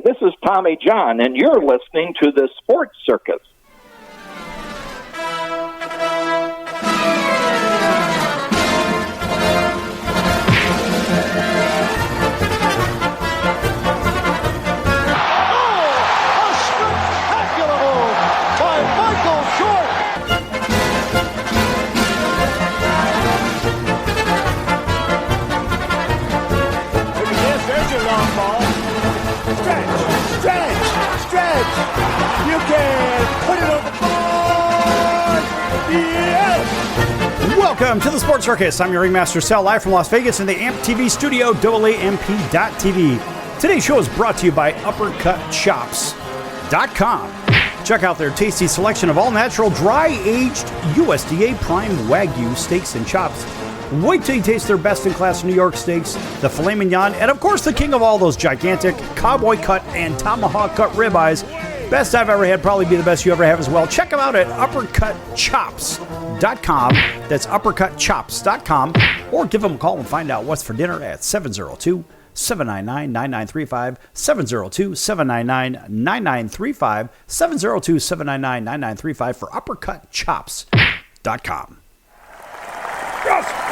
This is Tommy John, and you're listening to the Sports Circus. You can put it on the board. Yes! Welcome to the Sports Circus. I'm your Ringmaster Sal, live from Las Vegas in the AMP TV studio, AAMP.TV. Today's show is brought to you by UppercutChops.com. Check out their tasty selection of all-natural, dry-aged USDA prime Wagyu steaks and chops. Wait till you taste their best-in-class New York steaks, the filet mignon, and of course the king of all those gigantic cowboy cut and tomahawk cut ribeyes. Best I've ever had, probably be the best you ever have as well. Check them out at UppercutChops.com. That's UppercutChops.com. Or give them a call and find out what's for dinner at 702-799-9935, 702-799-9935, 702-799-9935 for UppercutChops.com. Yes!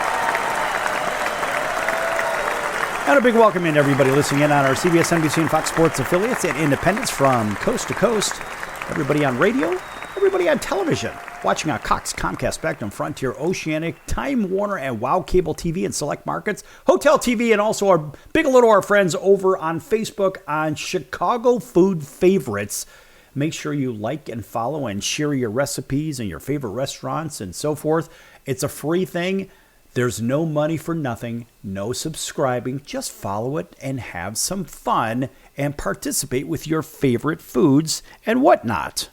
And a big welcome in to everybody listening in on our CBS, NBC, and Fox Sports affiliates and independents from coast to coast. Everybody on radio, everybody on television, watching on Cox, Comcast, Spectrum, Frontier, Oceanic, Time Warner, and Wow Cable TV in select markets, Hotel TV, and also our big little our friends over on Facebook on Chicago Food Favorites. Make sure you like and follow and share your recipes and your favorite restaurants and so forth. It's a free thing. There's no money for nothing, no subscribing. Just follow it and have some fun and participate with your favorite foods and whatnot.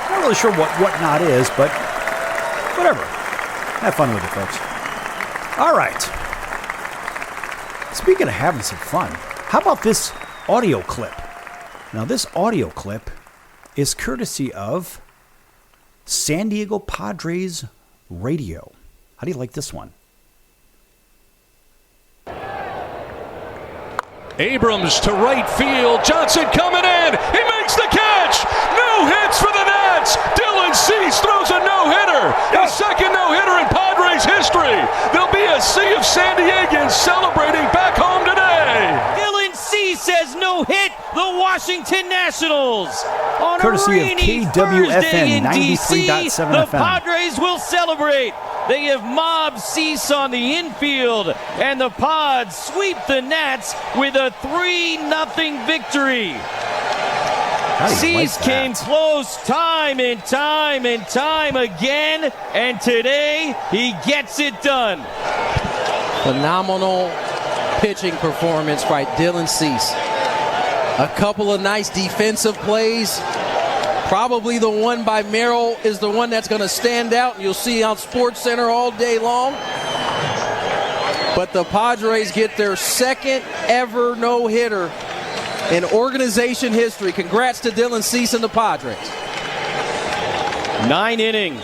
Not really sure what whatnot is, but whatever. Have fun with it, folks. All right. Speaking of having some fun, how about this audio clip? Now, this audio clip is courtesy of San Diego Padres Radio. How do you like this one? Abrams to right field. Johnson coming in. He makes the catch. No hits for the Nats. Dylan Cease throws a no-hitter. The second no-hitter in Padres history. There'll be a sea of San Diegans celebrating back home today. Dylan Cease says no hit the Washington Nationals. On courtesy a rainy of Thursday in KWFN 93.7 DC, the FM. Padres will celebrate. They have mobbed Cease on the infield, and the Pods sweep the Nats with a 3-0 victory. Cease came close time and time and time again, and today he gets it done. Phenomenal pitching performance by Dylan Cease. A couple of nice defensive plays. Probably the one by Merrill is the one that's going to stand out, and you'll see on Sports Center all day long. But the Padres get their second ever no-hitter in organization history. Congrats to Dylan Cease and the Padres. 9 innings,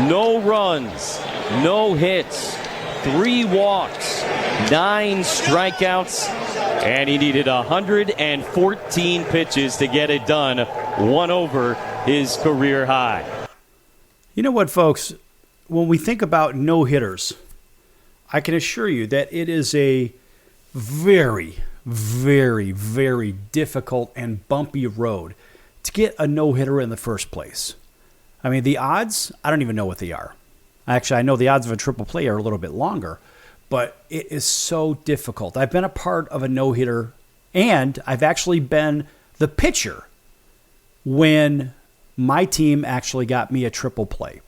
no runs, no hits, 3 walks, 9 strikeouts, and he needed 114 pitches to get it done, 1 over his career high. You know what, folks? When we think about no-hitters, I can assure you that it is a very, very, very difficult and bumpy road to get a no-hitter in the first place. I mean, the odds, I don't even know what they are. Actually, I know the odds of a triple play are a little bit longer, but it is so difficult. I've been a part of a no-hitter, and I've actually been the pitcher when my team actually got me a triple play.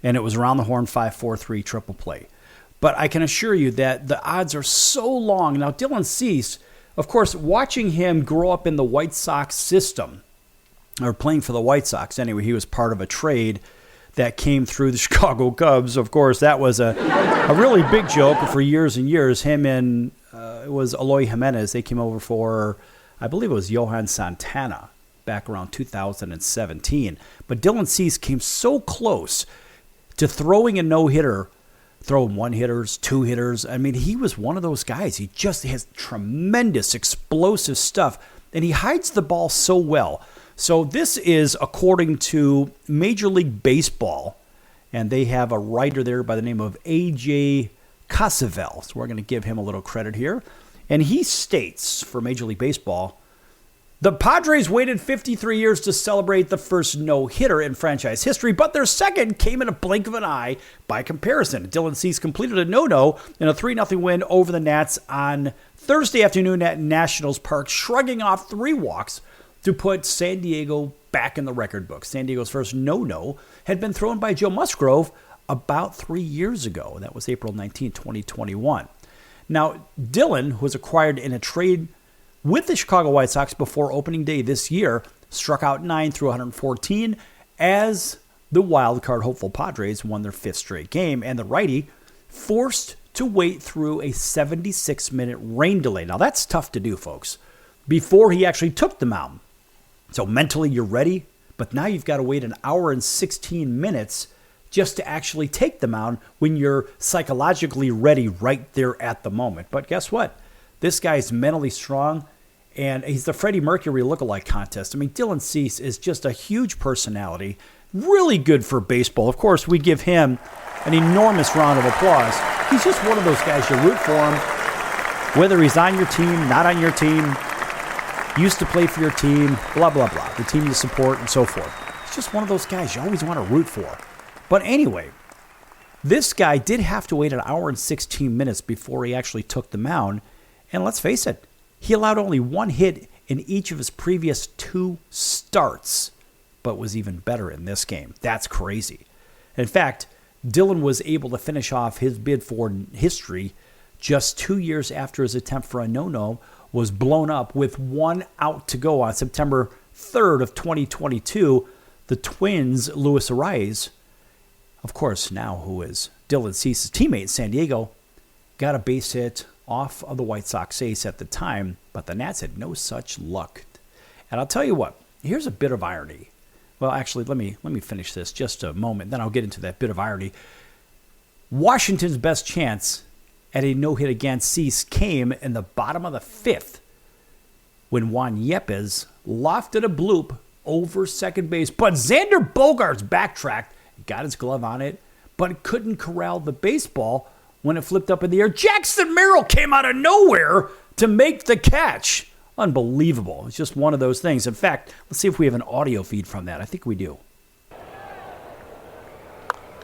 And it was around the horn 5-4-3 triple play. But I can assure you that the odds are so long. Now, Dylan Cease, of course, watching him grow up in the White Sox system, or playing for the White Sox anyway, he was part of a trade that came through the Chicago Cubs. Of course, that was a really big joke for years and years. Him and it was Eloy Jimenez. They came over for, I believe it was Johan Santana back around 2017. But Dylan Cease came so close to throwing a no-hitter throwing one hitters, two hitters. I mean, he was one of those guys. He just has tremendous explosive stuff, and he hides the ball so well. So this is according to Major League Baseball, and they have a writer there by the name of A.J. Casavel. So we're going to give him a little credit here. And he states for Major League Baseball, the Padres waited 53 years to celebrate the first no-hitter in franchise history, but their second came in a blink of an eye by comparison. Dylan Cease completed a no-no in a 3-0 win over the Nats on Thursday afternoon at Nationals Park, shrugging off 3 walks to put San Diego back in the record book. San Diego's first no-no had been thrown by Joe Musgrove about 3 years ago. That was April 19, 2021. Now, Dylan was acquired in a trade with the Chicago White Sox before opening day this year, struck out 9 through 114 as the wild card hopeful Padres won their 5th straight game, and the righty forced to wait through a 76-minute rain delay. Now, that's tough to do, folks, before he actually took the mound. So mentally, you're ready, but now you've got to wait an hour and 16 minutes just to actually take the mound when you're psychologically ready right there at the moment. But guess what? This guy's mentally strong, and he's the Freddie Mercury lookalike contest. I mean, Dylan Cease is just a huge personality, really good for baseball. Of course, we give him an enormous round of applause. He's just one of those guys you root for him, whether he's on your team, not on your team, used to play for your team, blah, blah, blah, the team you support and so forth. He's just one of those guys you always want to root for. But anyway, this guy did have to wait an hour and 16 minutes before he actually took the mound. And let's face it, he allowed only 1 hit in each of his previous 2 starts, but was even better in this game. That's crazy. In fact, Dylan was able to finish off his bid for history just 2 years after his attempt for a no-no was blown up with 1 out to go on September 3rd of 2022. The Twins' Luis Arraez, of course, now who is Dylan Cease's teammate in San Diego, got a base hit off of the White Sox ace at the time, but the Nats had no such luck. And I'll tell you what, here's a bit of irony. Well, actually, let me finish this just a moment, then I'll get into that bit of irony. Washington's best chance at a no-hit against Cease came in the bottom of the 5th when Juan Yepes lofted a bloop over second base, but Xander Bogaerts backtracked, got his glove on it, but couldn't corral the baseball when it flipped up in the air. Jackson Merrill came out of nowhere to make the catch. Unbelievable. It's just one of those things. In fact, let's see if we have an audio feed from that. I think we do.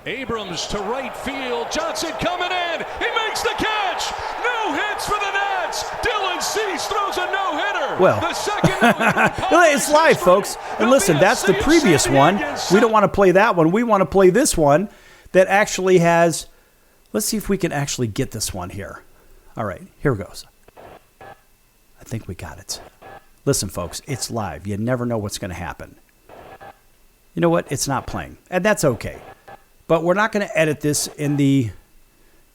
Abrams to right field. Johnson coming in. He makes the catch. No hits for the Nats. Dylan Cease throws a no-hitter. Well, the second no-hitter it's live, folks. And listen, that's the previous one. We don't want to play that one. We want to play this one that actually has... Let's see if we can actually get this one here. All right, here goes. I think we got it. Listen, folks, it's live. You never know what's going to happen. You know what? It's not playing, and that's okay. But we're not going to edit this in the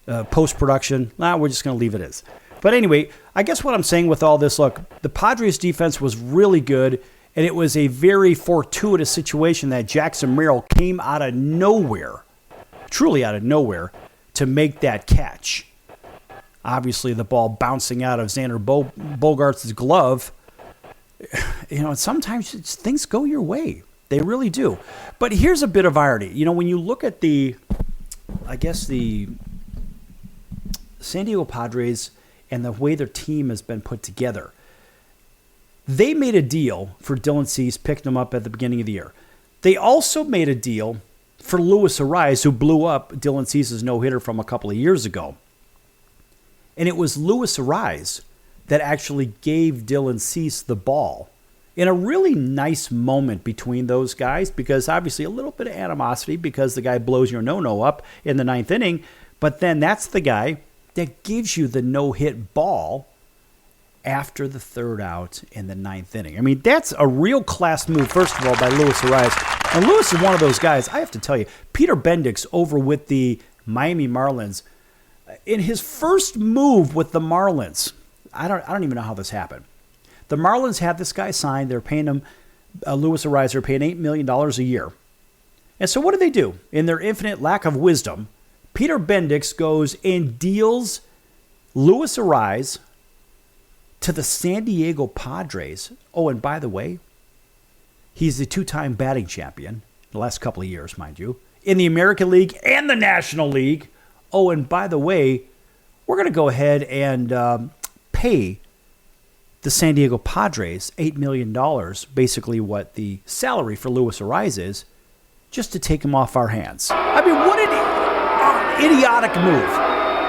post-production. We're just going to leave it as. But anyway, I guess what I'm saying with all this, look, the Padres' defense was really good, and it was a very fortuitous situation that Jackson Merrill came out of nowhere, truly out of nowhere, to make that catch. Obviously, the ball bouncing out of Xander Bogaerts' glove. You know, sometimes things go your way. They really do. But here's a bit of irony. You know, when you look at the San Diego Padres and the way their team has been put together, they made a deal for Dylan Cease, picked him up at the beginning of the year. They also made a deal for Luis Arraez, who blew up Dylan Cease's no-hitter from a couple of years ago. And it was Luis Arraez that actually gave Dylan Cease the ball in a really nice moment between those guys, because obviously a little bit of animosity because the guy blows your no-no up in the 9th inning, but then that's the guy that gives you the no-hit ball after the 3rd out in the 9th inning. I mean, that's a real class move, first of all, by Luis Arraez. And Luis is one of those guys, I have to tell you, Peter Bendix over with the Miami Marlins, in his first move with the Marlins, I don't even know how this happened. The Marlins had this guy signed. They're paying him, Luis Arraez, they're paying $8 million a year. And so what do? In their infinite lack of wisdom, Peter Bendix goes and deals Luis Ariz to the San Diego Padres. Oh, and by the way, he's the 2-time batting champion, the last couple of years, mind you, in the American League and the National League. Oh, and by the way, we're going to go ahead and pay the San Diego Padres $8 million, basically what the salary for Luis Ariz is, just to take him off our hands. I mean, what an idiotic move.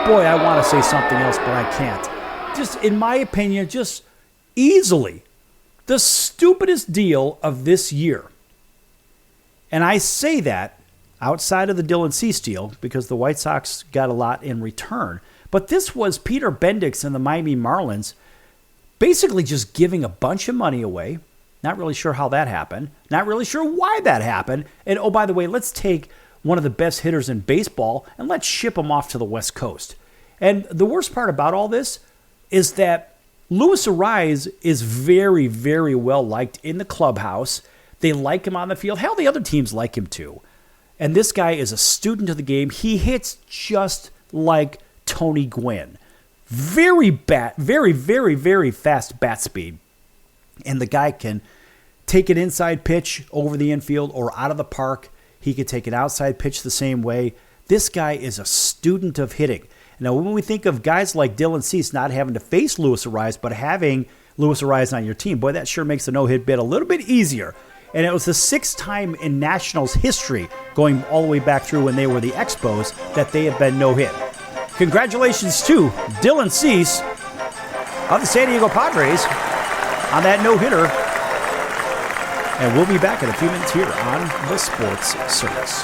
Boy, I want to say something else, but I can't. Just, in my opinion, just easily the stupidest deal of this year. And I say that outside of the Dylan Cease deal because the White Sox got a lot in return. But this was Peter Bendix and the Miami Marlins basically just giving a bunch of money away. Not really sure how that happened. Not really sure why that happened. And oh, by the way, let's take one of the best hitters in baseball and let's ship him off to the West Coast. And the worst part about all this is that Luis Ariz is very, very well liked in the clubhouse. They like him on the field. Hell, the other teams like him too. And this guy is a student of the game. He hits just like Tony Gwynn. Very, very, very fast bat speed. And the guy can take an inside pitch over the infield or out of the park. He could take an outside pitch the same way. This guy is a student of hitting. Now, when we think of guys like Dylan Cease not having to face Luis Ariz, but having Luis Ariz on your team, boy, that sure makes the no-hit bid a little bit easier. And it was the 6th time in Nationals history, going all the way back through when they were the Expos, that they have been no-hit. Congratulations to Dylan Cease of the San Diego Padres on that no-hitter. And we'll be back in a few minutes here on the Sports Circus.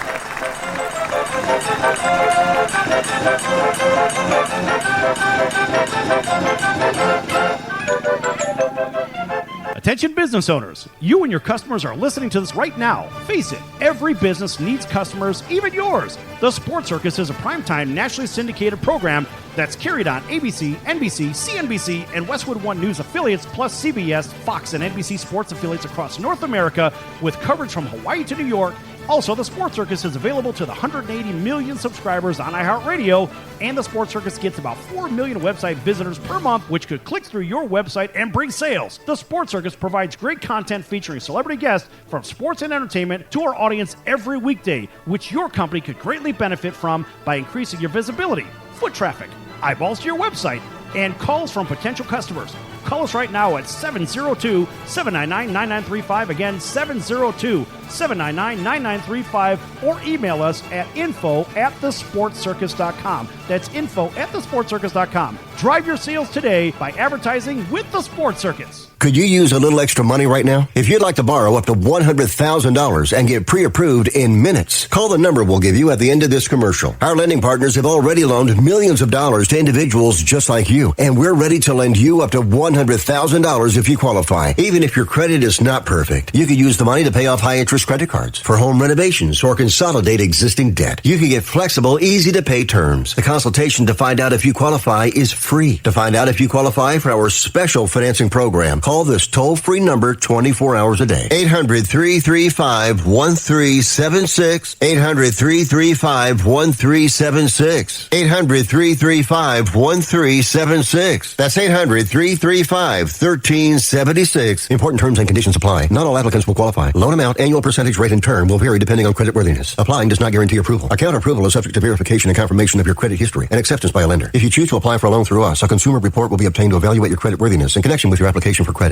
Attention business owners, you and your customers are listening to this right now. Face it, every business needs customers, even yours. The Sports Circus is a primetime nationally syndicated program that's carried on ABC, NBC, CNBC, and Westwood One News affiliates, plus CBS, Fox, and NBC sports affiliates across North America, with coverage from Hawaii to New York. Also, the Sports Circus is available to the 180 million subscribers on iHeartRadio, and the Sports Circus gets about 4 million website visitors per month, which could click through your website and bring sales. The Sports Circus provides great content featuring celebrity guests from sports and entertainment to our audience every weekday, which your company could greatly benefit from by increasing your visibility, foot traffic, eyeballs to your website, and calls from potential customers. Call us right now at 702-799-9935. Again, 702-799-9935. Or email us at info@thesportscircus.com. That's info@thesportscircus.com. Drive your sales today by advertising with the Sports Circus. Could you use a little extra money right now? If you'd like to borrow up to $100,000 and get pre-approved in minutes, call the number we'll give you at the end of this commercial. Our lending partners have already loaned millions of dollars to individuals just like you, and we're ready to lend you up to $100,000 if you qualify. Even if your credit is not perfect, you could use the money to pay off high-interest credit cards, for home renovations, or consolidate existing debt. You can get flexible, easy-to-pay terms. The consultation to find out if you qualify is free. To find out if you qualify for our special financing program, call this toll-free number 24 hours a day. 800-335-1376. 800-335-1376. 800-335-1376. That's 800-335-1376. Important terms and conditions apply. Not all applicants will qualify. Loan amount, annual percentage rate, and term will vary depending on creditworthiness. Applying does not guarantee approval. Account approval is subject to verification and confirmation of your credit history and acceptance by a lender. If you choose to apply for a loan through us, a consumer report will be obtained to evaluate your creditworthiness in connection with your application for credit.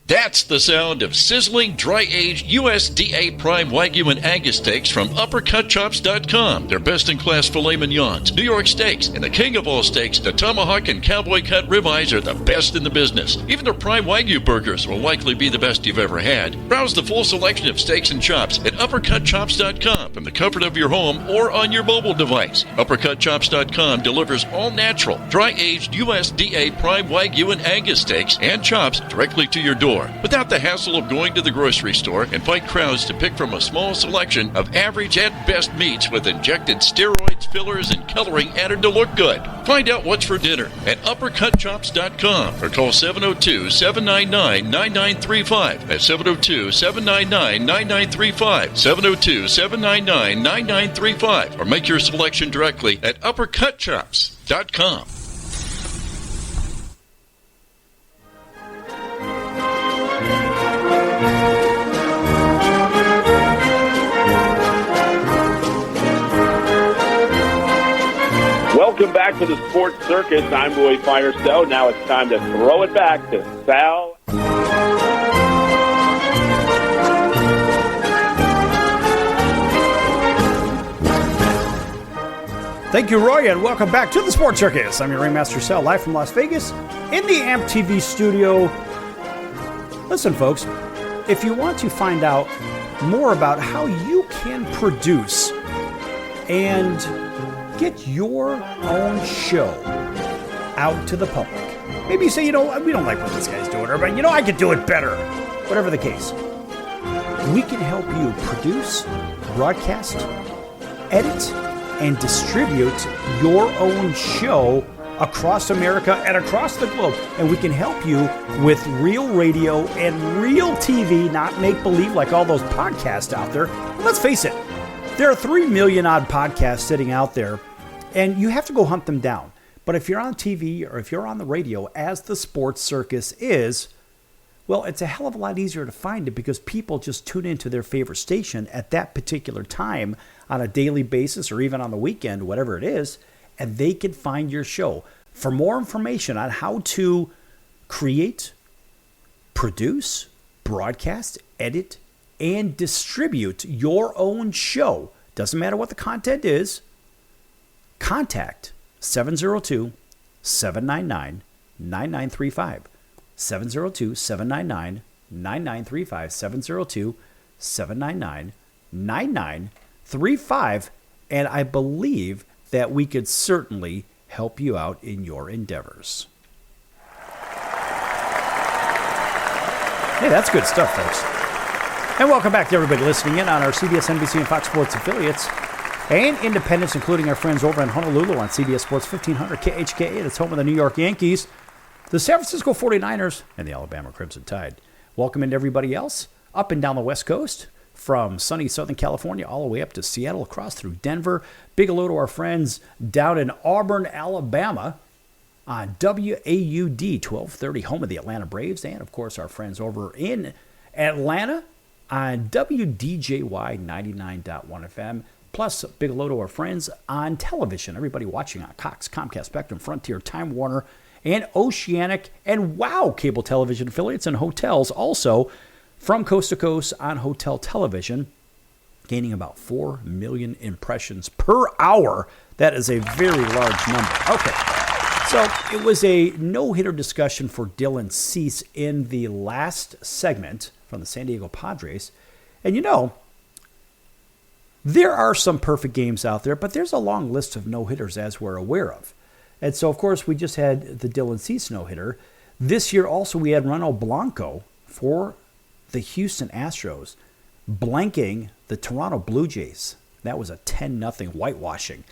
That's the sound of sizzling, dry-aged USDA Prime Wagyu and Angus steaks from UpperCutChops.com. Their best-in-class filet mignons, New York steaks, and the king of all steaks, the tomahawk and cowboy cut ribeyes are the best in the business. Even their Prime Wagyu burgers will likely be the best you've ever had. Browse the full selection of steaks and chops at UpperCutChops.com from the comfort of your home or on your mobile device. UpperCutChops.com delivers all-natural, dry-aged USDA Prime Wagyu and Angus steaks and chops directly to your door. store without the hassle of going to the grocery store and fight crowds to pick from a small selection of average at best meats with injected steroids, fillers, and coloring added to look good. Find out what's for dinner at uppercutchops.com or call 702-799-9935. That's 702-799-9935. 702-799-9935. Or make your selection directly at uppercutchops.com. Welcome back to the Sports Circus. I'm Roy Firestone. Now it's time to throw it back to Sal. Thank you, Roy, and welcome back to the Sports Circus. I'm your Ringmaster Sal, live from Las Vegas in the AMP TV studio. Listen, folks, if you want to find out more about how you can produce and get your own show out to the public. Maybe you say, we don't like what this guy's doing, or, but I could do it better. Whatever the case. We can help you produce, broadcast, edit, and distribute your own show across America and across the globe. And we can help you with real radio and real TV, not make-believe like all those podcasts out there. And let's face it, there are 3 million odd podcasts sitting out there, and you have to go hunt them down. But if you're on TV or if you're on the radio, as the Sports Circus is, well, it's a hell of a lot easier to find it because people just tune into their favorite station at that particular time on a daily basis or even on the weekend, whatever it is, and they can find your show. For more information on how to create, produce, broadcast, edit, and distribute your own show, doesn't matter what the content is, contact 702-799-9935. 702-799-9935. 702-799-9935. And I believe that we could certainly help you out in your endeavors. Hey, that's good stuff, folks. And welcome back to everybody listening in on our CBS, NBC, and Fox Sports affiliates and independents, including our friends over in Honolulu on CBS Sports 1500 KHKA. That's home of the New York Yankees, the San Francisco 49ers, and the Alabama Crimson Tide. Welcome into everybody else up and down the West Coast, from sunny Southern California all the way up to Seattle, across through Denver. Big hello to our friends down in Auburn, Alabama on WAUD 1230, home of the Atlanta Braves. And, of course, our friends over in Atlanta on WDJY 99.1 FM. Plus, big hello to our friends on television. Everybody watching on Cox, Comcast, Spectrum, Frontier, Time Warner, and Oceanic, and WOW cable television affiliates and hotels. Also, from coast to coast on hotel television, gaining about 4 million impressions per hour. That is a very large number. Okay, so it was a no-hitter discussion for Dylan Cease in the last segment from the San Diego Padres. And there are some perfect games out there, but there's a long list of no-hitters, as we're aware of. And so, of course, we just had the Dylan Cease no-hitter. This year also we had Ronald Blanco for the Houston Astros blanking the Toronto Blue Jays. That was a 10-0 whitewashing.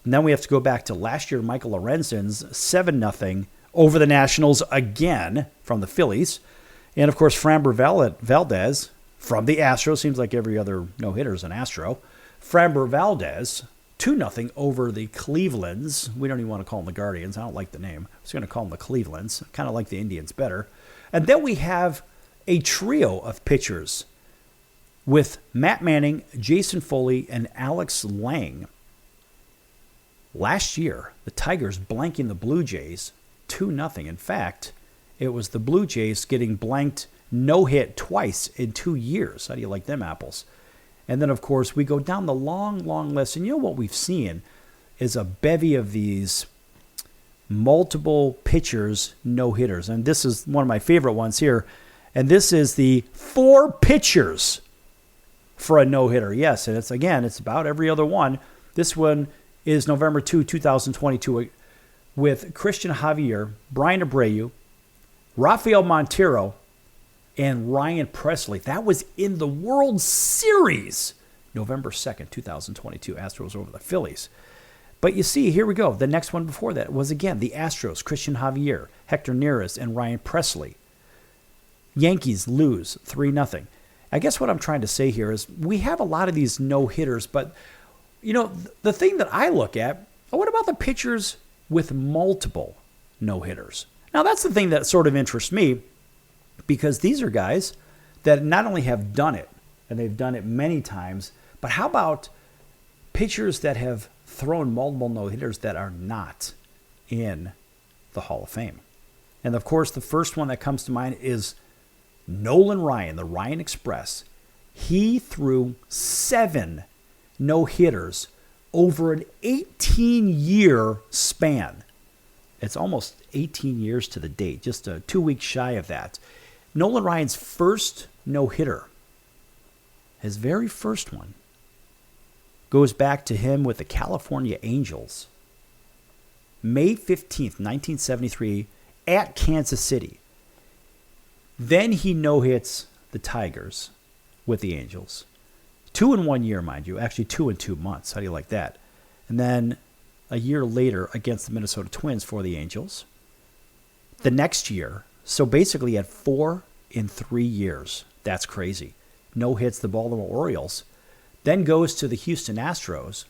And then we have to go back to last year, Michael Lorenzen's 7-0 over the Nationals again from the Phillies. And, of course, Framber Valdez from the Astros. Seems like every other no-hitter is an Astro. Framber Valdez, 2-0 over the Clevelands. We don't even want to call them the Guardians. I don't like the name. I was going to call them the Clevelands. Kind of like the Indians better. And then we have a trio of pitchers with Matt Manning, Jason Foley, and Alex Lang. Last year, the Tigers blanking the Blue Jays 2-0. In fact, it was the Blue Jays getting blanked no-hit twice in 2 years. How do you like them apples? And then, of course, we go down the long, long list. And what we've seen is a bevy of these multiple pitchers, no-hitters. And this is one of my favorite ones here. And this is the 4 pitchers for a no-hitter. Yes, and it's about every other one. This one is November 2, 2022 with Christian Javier, Brian Abreu, Rafael Montero, and Ryan Pressly. That was in the World Series, November 2nd, 2022. Astros over the Phillies. But you see, here we go. The next one before that was, again, the Astros, Christian Javier, Hector Neris, and Ryan Pressly. Yankees lose 3-0. I guess what I'm trying to say here is we have a lot of these no-hitters, but, the thing that I look at, what about the pitchers with multiple no-hitters? Now, that's the thing that sort of interests me, because these are guys that not only have done it, and they've done it many times, but how about pitchers that have thrown multiple no-hitters that are not in the Hall of Fame? And, of course, the first one that comes to mind is Nolan Ryan, the Ryan Express. He threw 7 no-hitters over an 18-year span. It's almost 18 years to the date, just 2 weeks shy of that. Nolan Ryan's first no-hitter, his very first one, goes back to him with the California Angels. May 15th, 1973, at Kansas City. Then he no-hits the Tigers with the Angels. 2 in 1 year, mind you. Actually, 2 in 2 months. How do you like that? And then a year later against the Minnesota Twins for the Angels. The next year, so basically he had 4 in 3 years. That's crazy. No hits the Baltimore Orioles. Then goes to the Houston Astros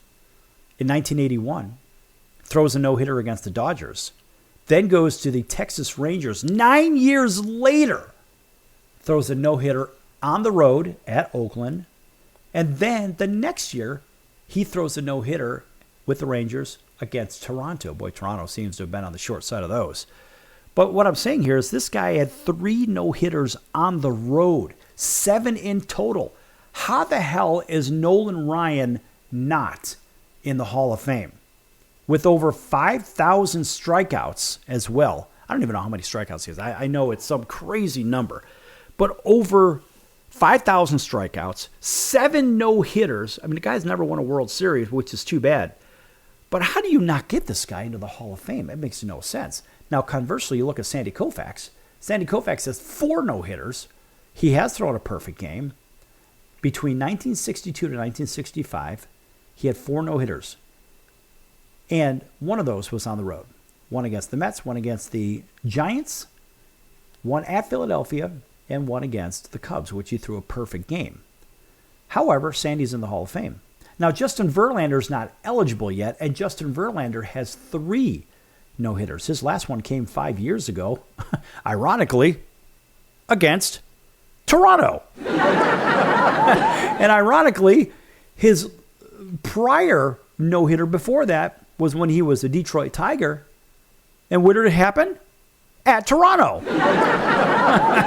in 1981. Throws a no-hitter against the Dodgers. Then goes to the Texas Rangers 9 years later. Throws a no-hitter on the road at Oakland. And then the next year, he throws a no-hitter with the Rangers against Toronto. Boy, Toronto seems to have been on the short side of those. But what I'm saying here is this guy had 3 no-hitters on the road, 7 in total. How the hell is Nolan Ryan not in the Hall of Fame? With over 5,000 strikeouts as well. I don't even know how many strikeouts he has. I know it's some crazy number. But over 5,000 strikeouts, 7 no-hitters. I mean, the guy's never won a World Series, which is too bad. But how do you not get this guy into the Hall of Fame? It makes no sense. Now, conversely, you look at Sandy Koufax. Sandy Koufax has 4 no-hitters. He has thrown a perfect game. Between 1962 to 1965, he had 4 no-hitters. And one of those was on the road. One against the Mets, one against the Giants, one at Philadelphia, and one against the Cubs, which he threw a perfect game. However, Sandy's in the Hall of Fame. Now, Justin Verlander's not eligible yet, and Justin Verlander has 3 no-hitters. His last one came 5 years ago, ironically, against Toronto. And ironically, his prior no-hitter before that was when he was a Detroit Tiger. And where did it happen? At Toronto.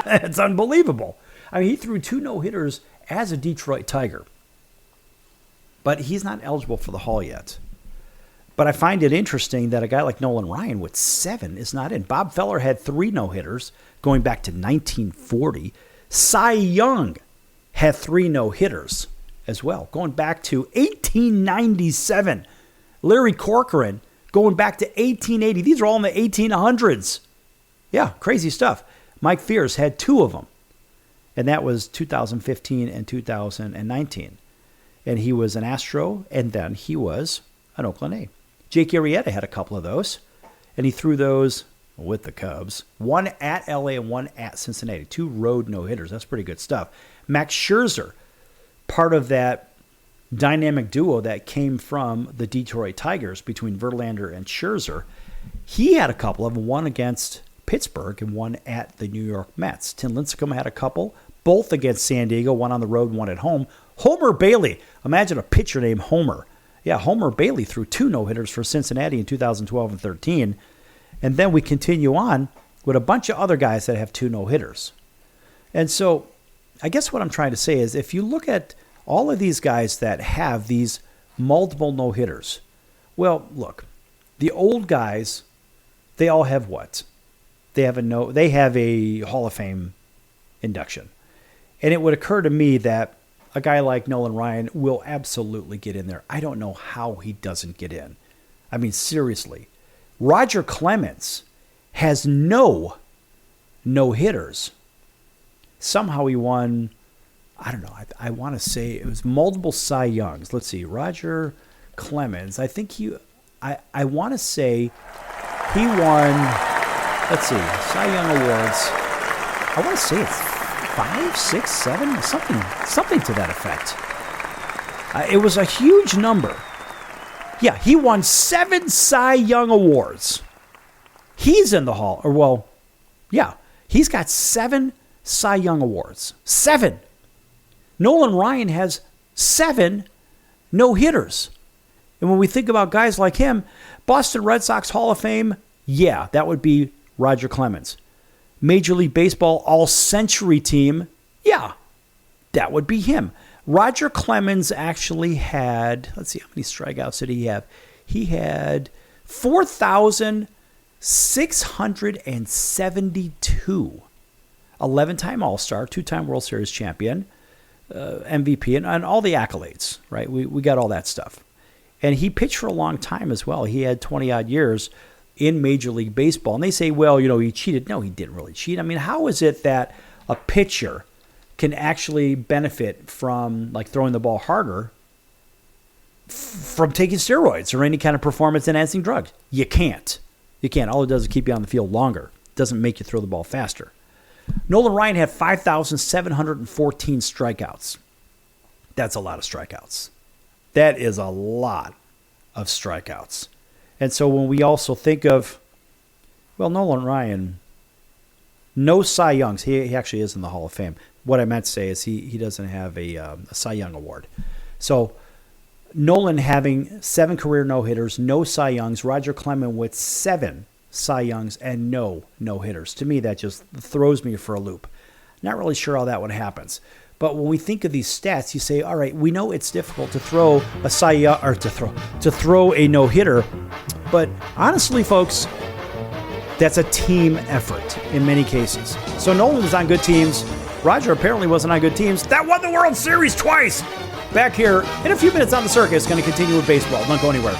It's unbelievable. I mean, he threw 2 no-hitters as a Detroit Tiger. But he's not eligible for the Hall yet. But I find it interesting that a guy like Nolan Ryan with 7 is not in. Bob Feller had 3 no-hitters going back to 1940. Cy Young had 3 no-hitters as well, going back to 1897. Larry Corcoran going back to 1880. These are all in the 1800s. Yeah, crazy stuff. Mike Fears had 2 of them, and that was 2015 and 2019. And he was an Astro, and then he was an Oakland A. Jake Arrieta had a couple of those, and he threw those with the Cubs. 1 at LA and 1 at Cincinnati. 2 road no-hitters. That's pretty good stuff. Max Scherzer, part of that dynamic duo that came from the Detroit Tigers between Verlander and Scherzer. He had a couple of them, 1 against Pittsburgh and 1 at the New York Mets. Tim Lincecum had a couple, both against San Diego, 1 on the road, 1 at home. Homer Bailey, imagine a pitcher named Homer. Yeah, Homer Bailey threw 2 no-hitters for Cincinnati in 2012 and 13. And then we continue on with a bunch of other guys that have 2 no-hitters. And so I guess what I'm trying to say is if you look at all of these guys that have these multiple no-hitters, well, look, the old guys, they all have what? They have a Hall of Fame induction. And it would occur to me that a guy like Nolan Ryan will absolutely get in there. I don't know how he doesn't get in. I mean, seriously. Roger Clemens has no no-hitters. somehow he won, I don't know, I want to say it was multiple Cy Youngs. Let's see, Roger Clemens. I think I want to say he won, let's see, Cy Young Awards. I want to say it's 5, 6, 7, something to that effect. It was a huge number. Yeah, he won 7 Cy Young Awards. He's in the Hall. Or, well, yeah, he's got 7 Cy Young Awards. 7. Nolan Ryan has 7 no-hitters. And when we think about guys like him, Boston Red Sox Hall of Fame, yeah, that would be Roger Clemens. Major League Baseball All-Century Team, yeah, that would be him. Roger Clemens actually had, let's see, how many strikeouts did he have? He had 4,672. 11-time All-Star, 2-time World Series champion, MVP, and all the accolades, right? We got all that stuff. And he pitched for a long time as well. He had 20-odd years in Major League Baseball. And they say, well, he cheated. No, he didn't really cheat. I mean, how is it that a pitcher can actually benefit from like throwing the ball harder from taking steroids or any kind of performance-enhancing drug? You can't. You can't. All it does is keep you on the field longer. It doesn't make you throw the ball faster. Nolan Ryan had 5,714 strikeouts. That's a lot of strikeouts. That is a lot of strikeouts. And so when we also think of, well, Nolan Ryan, no Cy Youngs. He actually is in the Hall of Fame. What I meant to say is he doesn't have a Cy Young Award. So Nolan having 7 career no-hitters, no Cy Youngs. Roger Clemens with 7 Cy Youngs and no no-hitters. To me, that just throws me for a loop. Not really sure how that one happens. But when we think of these stats, you say, all right, we know it's difficult to throw a Cy Young, or to throw a no-hitter. But honestly, folks, that's a team effort in many cases. So Nolan is on good teams. Roger apparently wasn't on good teams. That won the World Series twice. Back here in a few minutes on the Circus. Going to continue with baseball. Don't go anywhere.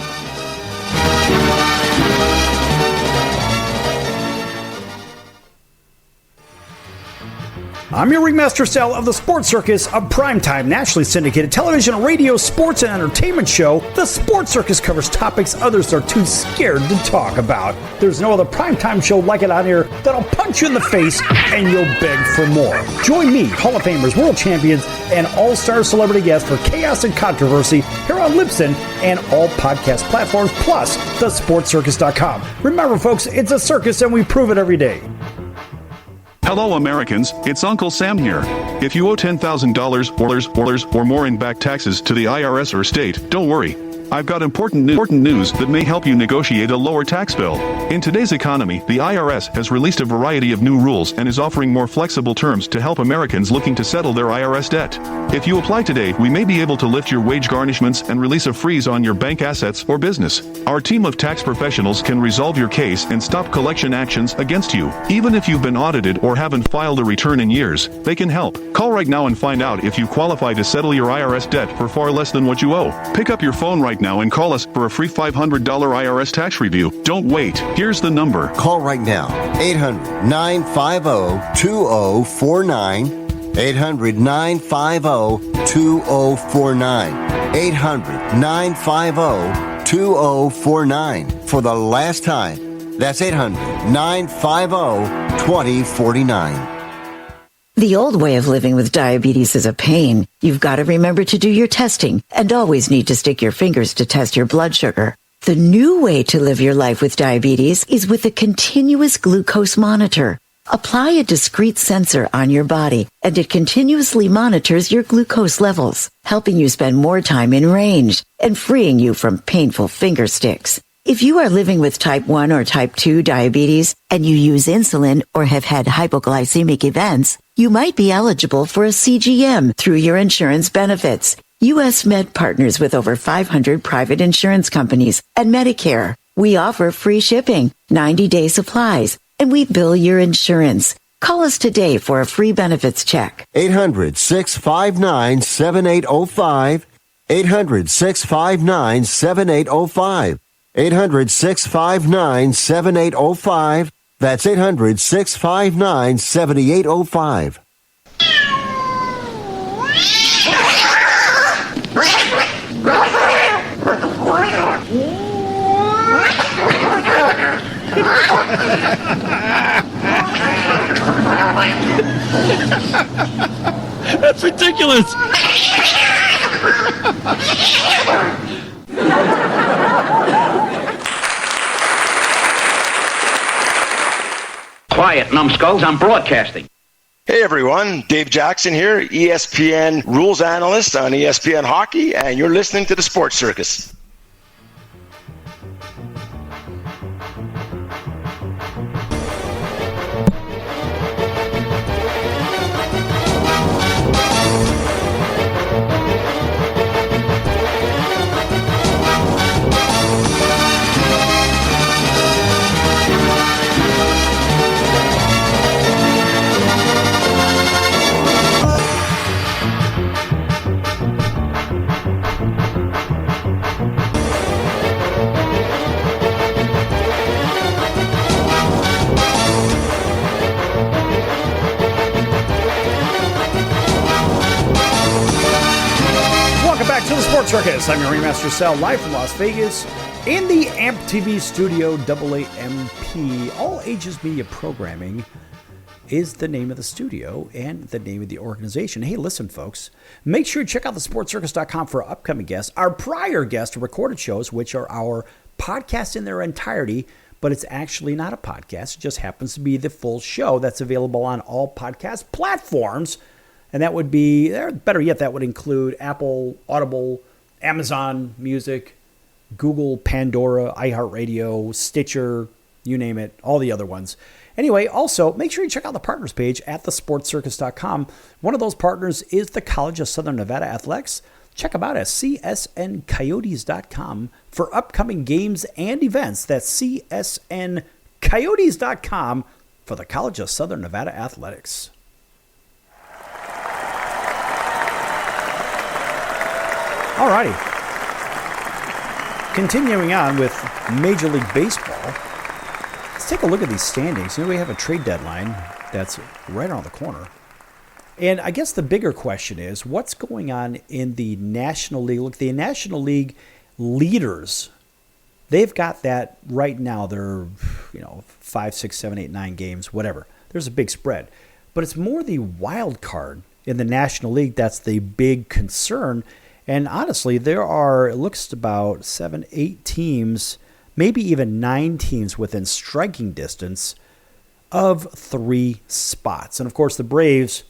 I'm your Ringmaster Sal of the Sports Circus, a primetime, nationally syndicated television, radio, sports, and entertainment show. The Sports Circus covers topics others are too scared to talk about. There's no other primetime show like it on here that'll punch you in the face and you'll beg for more. Join me, Hall of Famers, world champions, and all-star celebrity guests for chaos and controversy here on Libsyn and all podcast platforms, plus thesportscircus.com. Remember, folks, it's a circus and we prove it every day. Hello Americans, it's Uncle Sam here. If you owe $10,000 or more in back taxes to the IRS or state, don't worry. I've got important news that may help you negotiate a lower tax bill. In today's economy, the IRS has released a variety of new rules and is offering more flexible terms to help Americans looking to settle their IRS debt. If you apply today, we may be able to lift your wage garnishments and release a freeze on your bank assets or business. Our team of tax professionals can resolve your case and stop collection actions against you. Even if you've been audited or haven't filed a return in years, they can help. Call right now and find out if you qualify to settle your IRS debt for far less than what you owe. Pick up your phone right now and call us for a free $500 IRS tax review. Don't wait. Here's the number. Call right now. 800-950-2049. 800-950-2049. 800-950-2049. For the last time. That's 800-950-2049. The old way of living with diabetes is a pain. You've got to remember to do your testing and always need to stick your fingers to test your blood sugar. The new way to live your life with diabetes is with a continuous glucose monitor. Apply a discrete sensor on your body, and it continuously monitors your glucose levels, helping you spend more time in range and freeing you from painful finger sticks. If you are living with type 1 or type 2 diabetes and you use insulin or have had hypoglycemic events, you might be eligible for a CGM through your insurance benefits. U.S. Med partners with over 500 private insurance companies and Medicare. We offer free shipping, 90-day supplies, and we bill your insurance. Call us today for a free benefits check. 800-659-7805. 800-659-7805. 800-659-7805. That's 800-659-7805. That's ridiculous. Quiet, numbskulls, I'm broadcasting. Hey everyone, Dave Jackson here, ESPN rules analyst on ESPN Hockey, and you're listening to the Sports Circus. Sports Circus. I'm your Ringmaster Sal, live from Las Vegas in the AMP TV studio, AAMP. All Ages Media Programming is the name of the studio and the name of the organization. Hey, listen, folks, make sure you check out the sportscircus.com for upcoming guests. Our prior guests are recorded shows, which are our podcasts in their entirety, but it's actually not a podcast. It just happens to be the full show that's available on all podcast platforms. And that would be, better yet, that would include Apple, Audible, Amazon Music, Google, Pandora, iHeartRadio, Stitcher, you name it, all the other ones. Anyway, also, make sure you check out the partners page at thesportscircus.com. One of those partners is the College of Southern Nevada Athletics. Check them out at csncoyotes.com for upcoming games and events. That's csncoyotes.com for the College of Southern Nevada Athletics. Alrighty. Continuing on with Major League Baseball, let's take a look at these standings. We have a trade deadline that's right around the corner. And I guess the bigger question is, what's going on in the National League? Look, the National League leaders, they've got that right now. They're, 5, 6, 7, 8, 9 games, whatever. There's a big spread. But it's more the wild card in the National League that's the big concern. And honestly, there are, it looks about 7, 8 teams, maybe even 9 teams within striking distance of 3 spots. And of course, the Braves,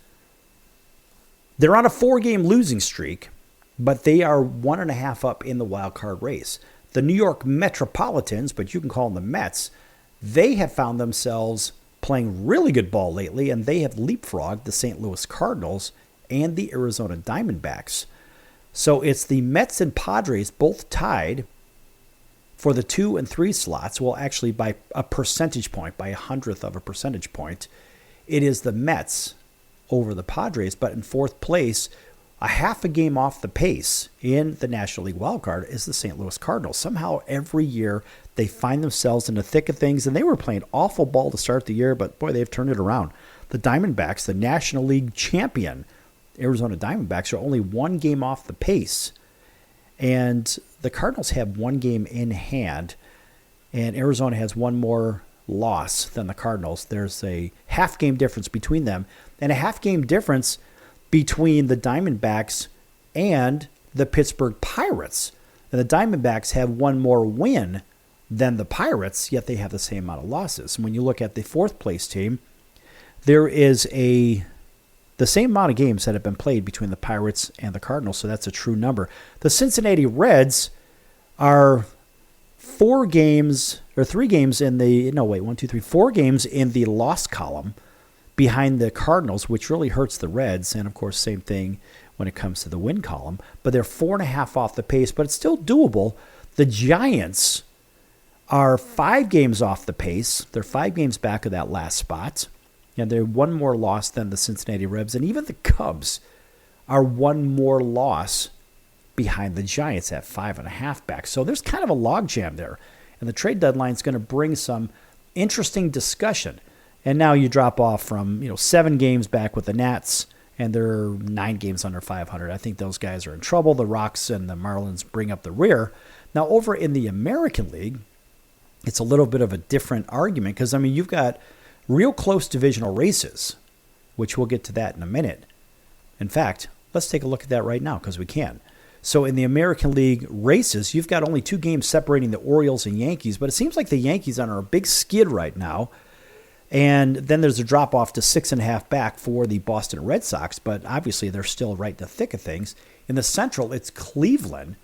they're on a 4-game losing streak, but they are 1.5 up in the wild card race. The New York Metropolitans, but you can call them the Mets, they have found themselves playing really good ball lately, and they have leapfrogged the St. Louis Cardinals and the Arizona Diamondbacks. So it's the Mets and Padres both tied for the 2 and 3 slots. Well, actually by a percentage point, by 1/100th of a percentage point. It is the Mets over the Padres, but in 4th place, a half a game off the pace in the National League wildcard is the St. Louis Cardinals. Somehow every year they find themselves in the thick of things, and they were playing awful ball to start the year, but boy, they've turned it around. The Diamondbacks, the National League champion, Arizona Diamondbacks, are only 1 game off the pace. And the Cardinals have 1 game in hand, and Arizona has 1 more loss than the Cardinals. There's a half-game difference between them, and a half-game difference between the Diamondbacks and the Pittsburgh Pirates. And the Diamondbacks have 1 more win than the Pirates, yet they have the same amount of losses. And when you look at the 4th-place team, there is the same amount of games that have been played between the Pirates and the Cardinals, so that's a true number. The Cincinnati Reds are 4 games in the loss column behind the Cardinals, which really hurts the Reds, and of course, same thing when it comes to the win column. But they're 4.5 off the pace, but it's still doable. The Giants are 5 games off the pace. They're 5 games back of that last spot. And they're 1 more loss than the Cincinnati Reds. And even the Cubs are 1 more loss behind the Giants at 5.5 back. So there's kind of a logjam there. And the trade deadline is going to bring some interesting discussion. And now you drop off from 7 games back with the Nats, and they're 9 games under 500. I think those guys are in trouble. The Rocks and the Marlins bring up the rear. Now over in the American League, it's a little bit of a different argument because, I mean, you've got real close divisional races, which we'll get to that in a minute. In fact, let's take a look at that right now because we can. So in the American League races, you've got only 2 games separating the Orioles and Yankees, but it seems like the Yankees are on a big skid right now. And then there's a drop-off to 6.5 back for the Boston Red Sox, but obviously they're still right in the thick of things. In the Central, it's Cleveland,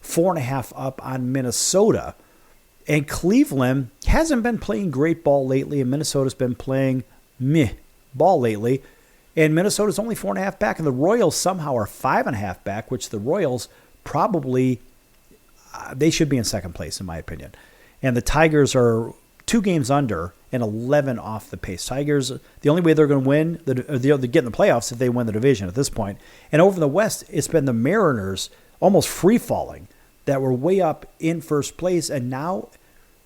4.5 up on Minnesota. And Cleveland hasn't been playing great ball lately, and Minnesota's been playing meh ball lately. And Minnesota's only 4.5 back, and the Royals somehow are 5.5 back, which the Royals probably, they should be in second place, in my opinion. And the Tigers are 2 games under and 11 off the pace. Tigers, the only way they're going to win, they get in the playoffs if they win the division at this point. And over in the West, it's been the Mariners almost free-falling that were way up in first place. And now,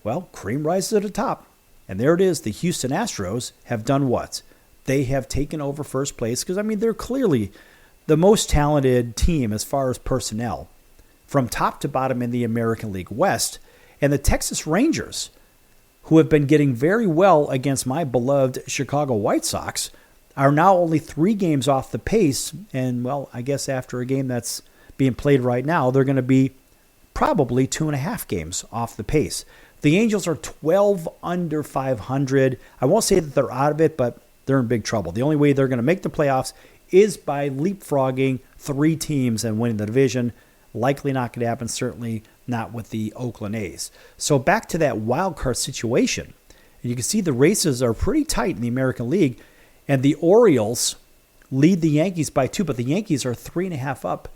well, cream rises to the top. And there it is. The Houston Astros have done what? They have taken over first place because, I mean, they're clearly the most talented team as far as personnel from top to bottom in the American League West. And the Texas Rangers, who have been getting very well against my beloved Chicago White Sox, are now only 3 games off the pace. And, well, I guess after a game that's being played right now, they're going to be probably 2.5 games off the pace. The Angels are 12 under 500. I won't say that they're out of it, but they're in big trouble. The only way they're going to make the playoffs is by leapfrogging 3 teams and winning the division. Likely not going to happen, certainly not with the Oakland A's. So back to that wild card situation. You can see the races are pretty tight in the American League, and the Orioles lead the Yankees by 2, but the Yankees are 3.5 up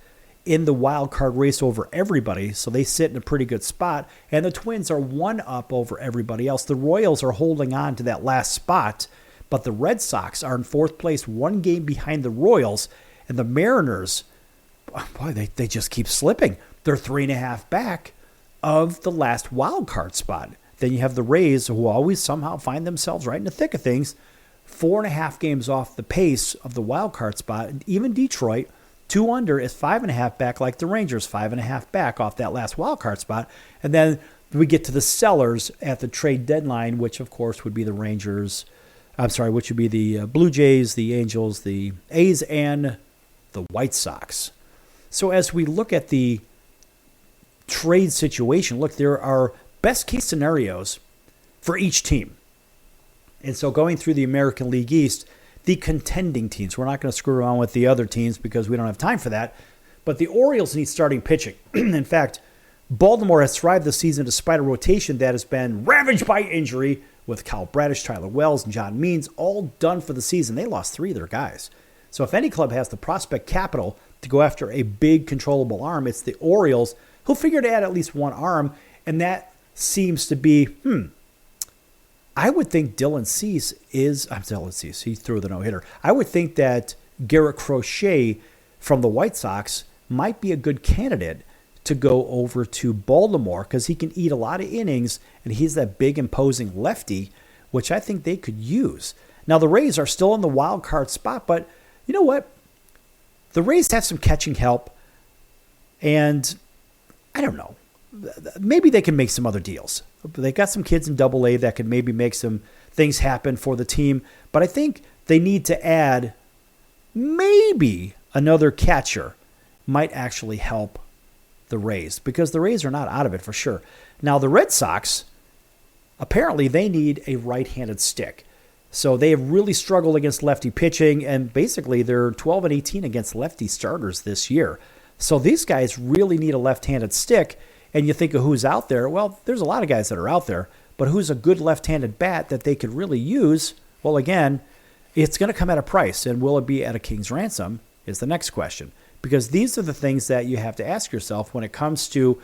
in the wild card race over everybody, so they sit in a pretty good spot, and the Twins are 1 up over everybody else. The Royals are holding on to that last spot, but the Red Sox are in 4th place, 1 game behind the Royals, and the Mariners, boy, they just keep slipping. They're 3.5 back of the last wild card spot. Then you have the Rays, who always somehow find themselves right in the thick of things, 4.5 games off the pace of the wild card spot. And even Detroit, 2 under, is 5.5 back, like the Rangers, 5.5 back off that last wild card spot. And then we get to the sellers at the trade deadline, which of course would be the Rangers. Which would be the Blue Jays, the Angels, the A's, and the White Sox. So as we look at the trade situation, look, there are best case scenarios for each team. And so going through the American League East, the contending teams, we're not going to screw around with the other teams because we don't have time for that, but the Orioles need starting pitching. In fact, Baltimore has thrived this season despite a rotation that has been ravaged by injury, with Kyle Bradish, Tyler Wells, and John Means all done for the season. They lost 3 of their guys. So if any club has the prospect capital to go after a big controllable arm, it's the Orioles, who figure to add at least 1 arm, and that seems to be, I would think Dylan Cease is, Dylan Cease, he threw the no-hitter. I would think that Garrett Crochet from the White Sox might be a good candidate to go over to Baltimore because he can eat a lot of innings, and he's that big, imposing lefty, which I think they could use. Now, the Rays are still in the wild card spot, but you know what? The Rays have some catching help, and I don't know. Maybe they can make some other deals. They got some kids in Double-A that could maybe make some things happen for the team, but I think they need to add maybe another catcher might actually help the Rays, because the Rays are not out of it for sure. Now, the Red Sox, apparently they need a right-handed stick. So they have really struggled against lefty pitching, and basically they're 12-18 against lefty starters this year. So these guys really need a left-handed stick, and you think of who's out there. Well, there's a lot of guys that are out there, but who's a good left-handed bat that they could really use? Well, again, it's going to come at a price, and will it be at a king's ransom is the next question. Because these are the things that you have to ask yourself when it comes to,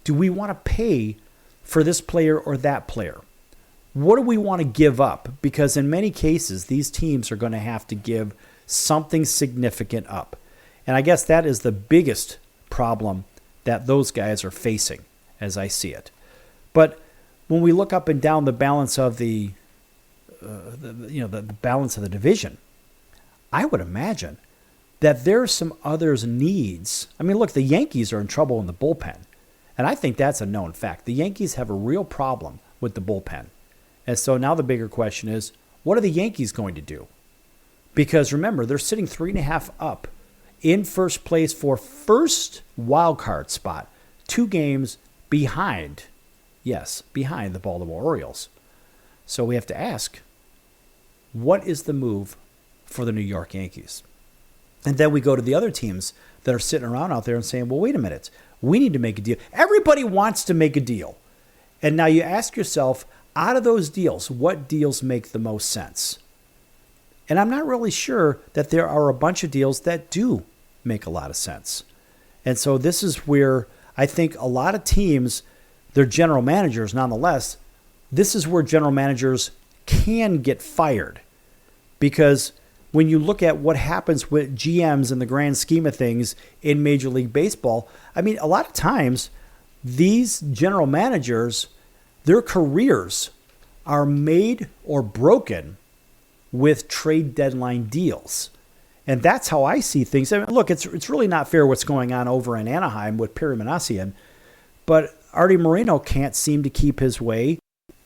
do we want to pay for this player or that player? What do we want to give up? Because in many cases, these teams are going to have to give something significant up. And I guess that is the biggest problem that those guys are facing, as I see it. But when we look up and down the balance of the balance of the division, I would imagine that there's some others' needs. I mean, look, the Yankees are in trouble in the bullpen, and I think that's a known fact. The Yankees have a real problem with the bullpen. And so now the bigger question is, what are the Yankees going to do? Because remember, they're sitting 3.5 up in first place for first wild card spot, 2 games behind, behind the Baltimore Orioles. So we have to ask, what is the move for the New York Yankees? And then we go to the other teams that are sitting around out there and saying, well, wait a minute, we need to make a deal. Everybody wants to make a deal. And now you ask yourself, out of those deals, what deals make the most sense? And I'm not really sure that there are a bunch of deals that do make a lot of sense. And so this is where I think a lot of teams, their general managers, nonetheless, this is where general managers can get fired. Because when you look at what happens with GMs in the grand scheme of things in Major League Baseball, I mean, a lot of times these general managers, their careers are made or broken with trade deadline deals. And that's how I see things. I mean, look, it's really not fair what's going on over in Anaheim with Perry Minasian, but Artie Moreno can't seem to keep his way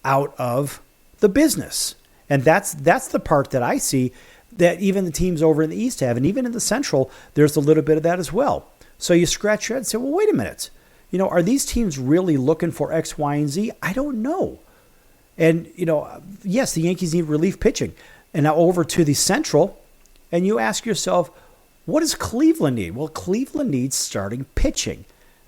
out of the business. And that's the part that I see that even the teams over in the East have. And even in the Central, there's a little bit of that as well. So you scratch your head and say, well, wait a minute. You know, are these teams really looking for X, Y, and Z? I don't know. And, you know, yes, the Yankees need relief pitching. And now over to the Central, and you ask yourself, what does Cleveland need? Well, Cleveland needs starting pitching.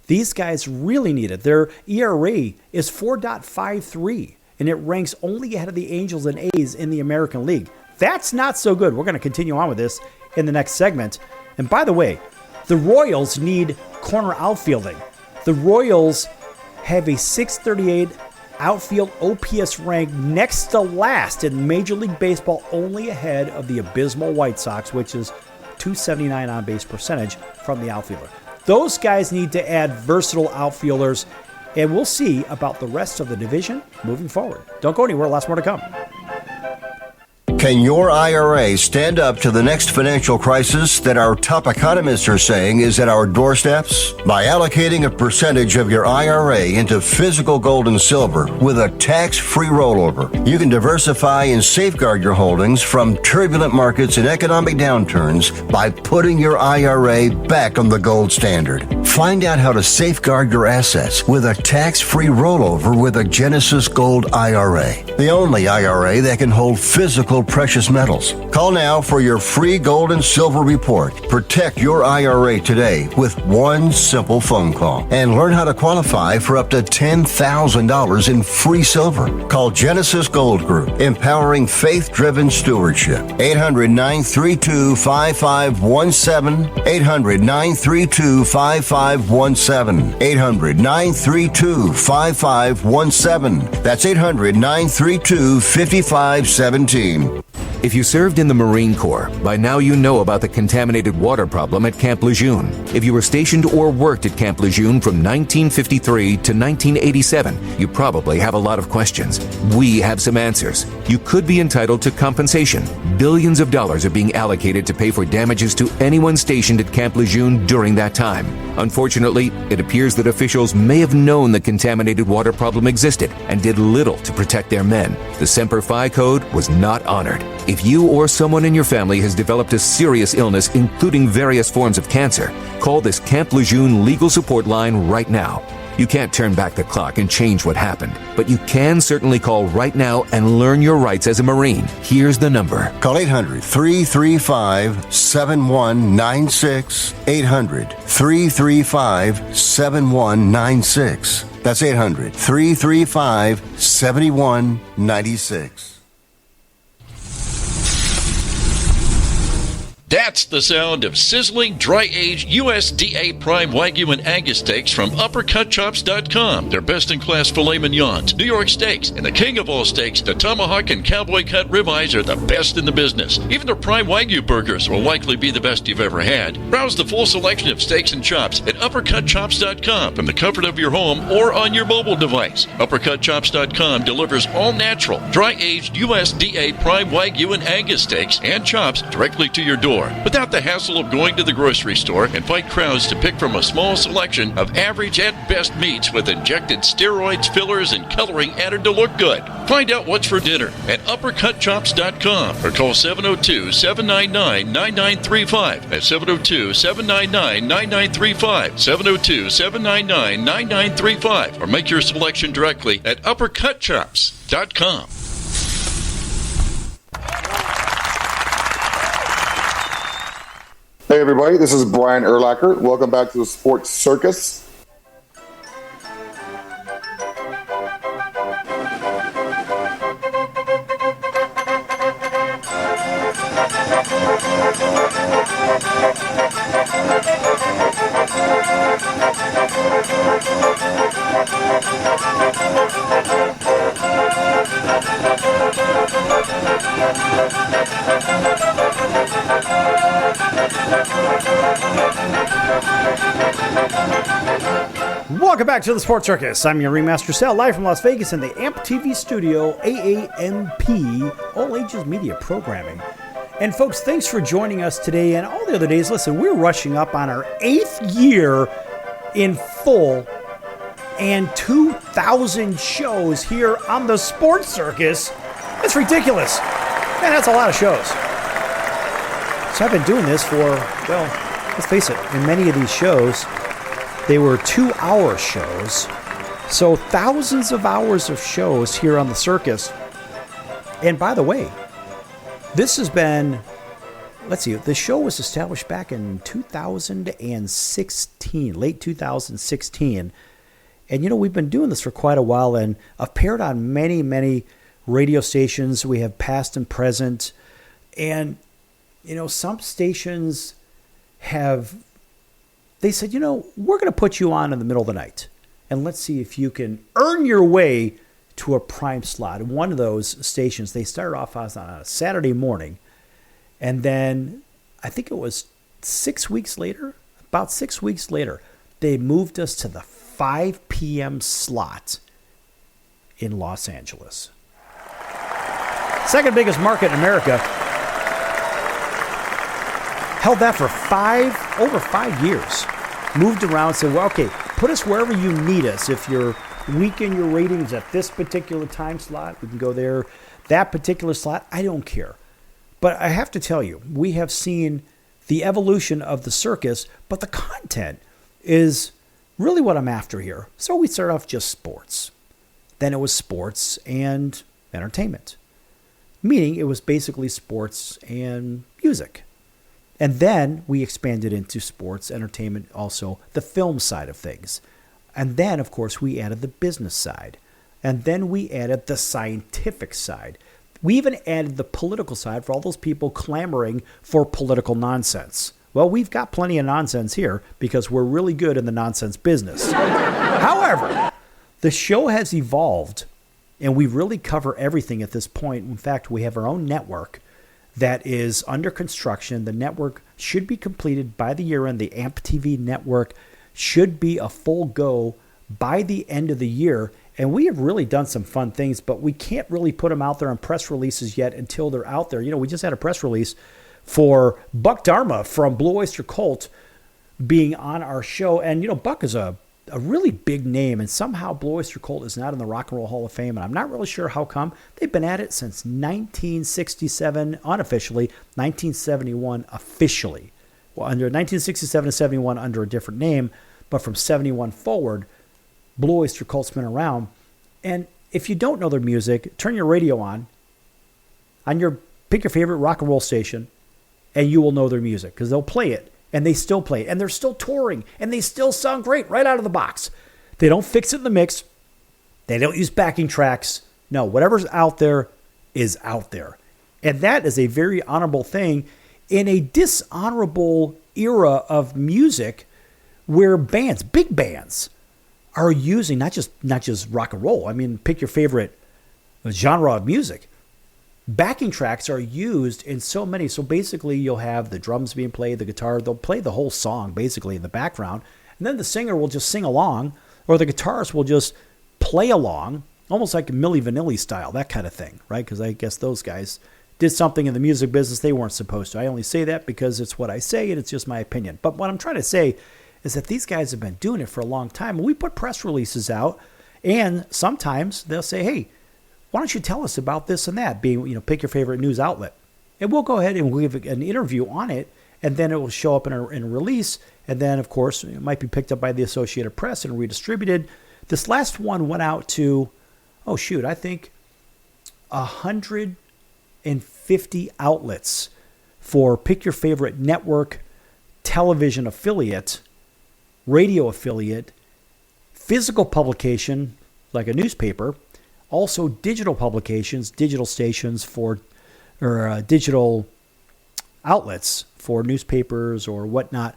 These guys really need it. Their ERA is 4.53, and it ranks only ahead of the Angels and A's in the American League. That's not so good. We're going to continue on with this in the next segment. And by the way, the Royals need corner outfielding. The Royals have a 638 outfield OPS rank next to last in Major League Baseball, only ahead of the abysmal White Sox, which is 279 on-base percentage from the outfielder. Those guys need to add versatile outfielders, and we'll see about the rest of the division moving forward. Don't go anywhere. Lots more to come. Can your IRA stand up to the next financial crisis that our top economists are saying is at our doorsteps? By allocating a percentage of your IRA into physical gold and silver with a tax-free rollover, you can diversify and safeguard your holdings from turbulent markets and economic downturns by putting your IRA back on the gold standard. Find out how to safeguard your assets with a tax-free rollover with a Genesis Gold IRA, the only IRA that can hold physical precious metals. Call now for your free gold and silver report. Protect your IRA today with one simple phone call and learn how to qualify for up to $10,000 in free silver. Call Genesis Gold Group, empowering faith-driven stewardship. 800-932-5517. 800-932-5517. 800-932-5517. That's 800-932-5517. If you served in the Marine Corps, by now you know about the contaminated water problem at Camp Lejeune. If you were stationed or worked at Camp Lejeune from 1953 to 1987, you probably have a lot of questions. We have some answers. You could be entitled to compensation. Billions of dollars are being allocated to pay for damages to anyone stationed at Camp Lejeune during that time. Unfortunately, it appears that officials may have known the contaminated water problem existed and did little to protect their men. The Semper Fi Code was not honored. If you or someone in your family has developed a serious illness, including various forms of cancer, call this Camp Lejeune legal support line right now. You can't turn back the clock and change what happened, but you can certainly call right now and learn your rights as a Marine. Here's the number. Call 800-335-7196. 800-335-7196. That's 800-335-7196. That's the sound of sizzling, dry-aged USDA Prime Wagyu and Angus steaks from UpperCutChops.com. Their best-in-class filet mignons, New York steaks, and the king of all steaks, the tomahawk and cowboy cut ribeyes are the best in the business. Even their Prime Wagyu burgers will likely be the best you've ever had. Browse the full selection of steaks and chops at uppercutchops.com from the comfort of your home or on your mobile device. Uppercutchops.com delivers all natural, dry-aged USDA prime Wagyu and Angus steaks and chops directly to your door without the hassle of going to the grocery store and fight crowds to pick from a small selection of average at best meats with injected steroids, fillers, and coloring added to look good. Find out what's for dinner at uppercutchops.com or call 702-799-9935. That's 702-799-9935. 702-799-9935. Or make your selection directly at uppercutchops.com. Hey everybody, this is Brian Urlacher. Welcome back to the Sports Circus. Welcome back to the Sports Circus. I'm your Ringmaster Sal, live from Las Vegas in the AMP TV studio, AAMP, All Ages Media Programming. And folks, thanks for joining us today and all the other days. Listen, we're rushing up on our 8th year in full and 2,000 shows here on the Sports Circus. That's ridiculous. Man, that's a lot of shows. So I've been doing this for, well, let's face it, in many of these shows, they were 2-hour shows. So thousands of hours of shows here on the circus. And by the way, this has been, let's see, the show was established back in 2016, late 2016. And, you know, we've been doing this for quite a while and appeared on many, many radio stations. We have past and present. And, you know, some stations have, they said, you know, we're going to put you on in the middle of the night. And let's see if you can earn your way to a prime slot. And one of those stations, they started off on a Saturday morning. And then I think it was 6 weeks later, about 6 weeks later, they moved us to the 5 p.m. slot in Los Angeles. Second biggest market in America. Held that for over 5 years. Moved around, said, well, okay, put us wherever you need us. If you're weak in your ratings at this particular time slot, we can go there. That particular slot, I don't care. But I have to tell you, we have seen the evolution of the circus, but the content is really what I'm after here. So we started off just sports. Then it was sports and entertainment. Meaning it was basically sports and music. And then we expanded into sports, entertainment, also the film side of things. And then, of course, we added the business side. And then we added the scientific side. We even added the political side for all those people clamoring for political nonsense. Well, we've got plenty of nonsense here because we're really good in the nonsense business. However, the show has evolved, and we really cover everything at this point. In fact, we have our own network that is under construction. The network should be completed by the year end. The AMP TV network should be a full go by the end of the year. And we have really done some fun things, but we can't really put them out there on press releases yet until they're out there. You know, we just had a press release for Buck Dharma from Blue Oyster Cult being on our show. And, you know, Buck is a really big name, and somehow Blue Oyster Cult is not in the Rock and Roll Hall of Fame, and I'm not really sure how come. They've been at it since 1967 unofficially, 1971 officially. Well, under 1967 and 71 under a different name, but from 71 forward, Blue Oyster Cult's been around. And if you don't know their music, turn your radio on pick your favorite rock and roll station, and you will know their music because they'll play it. And they still play it. And they're still touring. And they still sound great right out of the box. They don't fix it in the mix. They don't use backing tracks. No, whatever's out there is out there. And that is a very honorable thing in a dishonorable era of music where bands, big bands, are using not just rock and roll. I mean, pick your favorite genre of music. Backing tracks are used in so many. So basically you'll have the drums being played, the guitar, they'll play the whole song basically in the background. And then the singer will just sing along, or the guitarist will just play along, almost like Milli Vanilli style, that kind of thing, right? Because I guess those guys did something in the music business they weren't supposed to. I only say that because it's what I say and it's just my opinion. But what I'm trying to say is that these guys have been doing it for a long time. We put press releases out, and sometimes they'll say, hey, why don't you tell us about this and that, being, pick your favorite news outlet. And we'll go ahead and we'll give an interview on it, and then it will show up in a release. And then, of course, it might be picked up by the Associated Press and redistributed. This last one went out to, I think 150 outlets for pick your favorite network, television affiliate, radio affiliate, physical publication like a newspaper, also digital publications, digital stations or digital outlets for newspapers or whatnot.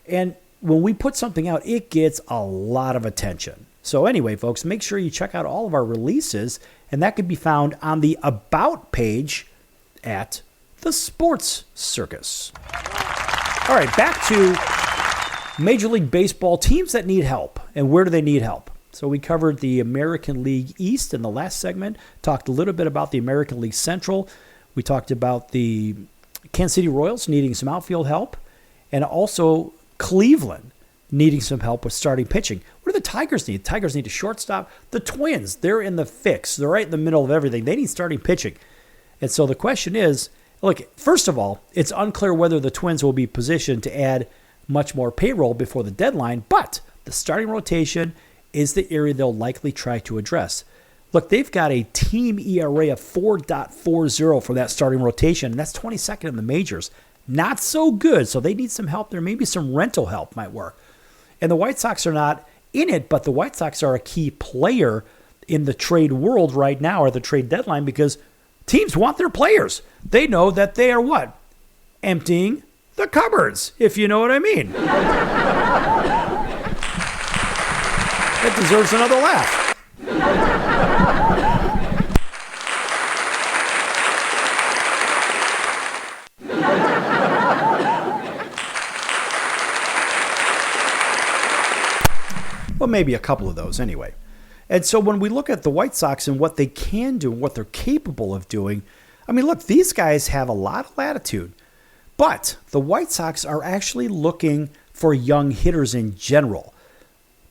And when we put something out, it gets a lot of attention. So anyway, folks, make sure you check out all of our releases, and that can be found on the About page at the Sports Circus. All right, back to Major League Baseball teams that need help, and where do they need help? So we covered the American League East in the last segment, talked a little bit about the American League Central. We talked about the Kansas City Royals needing some outfield help, and also Cleveland needing some help with starting pitching. What do the Tigers need? The Tigers need a shortstop. The Twins, they're in the fix. They're right in the middle of everything. They need starting pitching. And so the question is, look, first of all, it's unclear whether the Twins will be positioned to add much more payroll before the deadline, but the starting rotation is the area they'll likely try to address. Look, they've got a team ERA of 4.40 for that starting rotation, and that's 22nd in the majors. Not so good, so they need some help there. Maybe some rental help might work. And the White Sox are not in it, but the White Sox are a key player in the trade world right now, or the trade deadline, because teams want their players. They know that they are what? Emptying the cupboards, if you know what I mean. That deserves another laugh. Well, maybe a couple of those anyway. And so when we look at the White Sox and what they can do and what they're capable of doing, I mean, look, these guys have a lot of latitude. But the White Sox are actually looking for young hitters in general.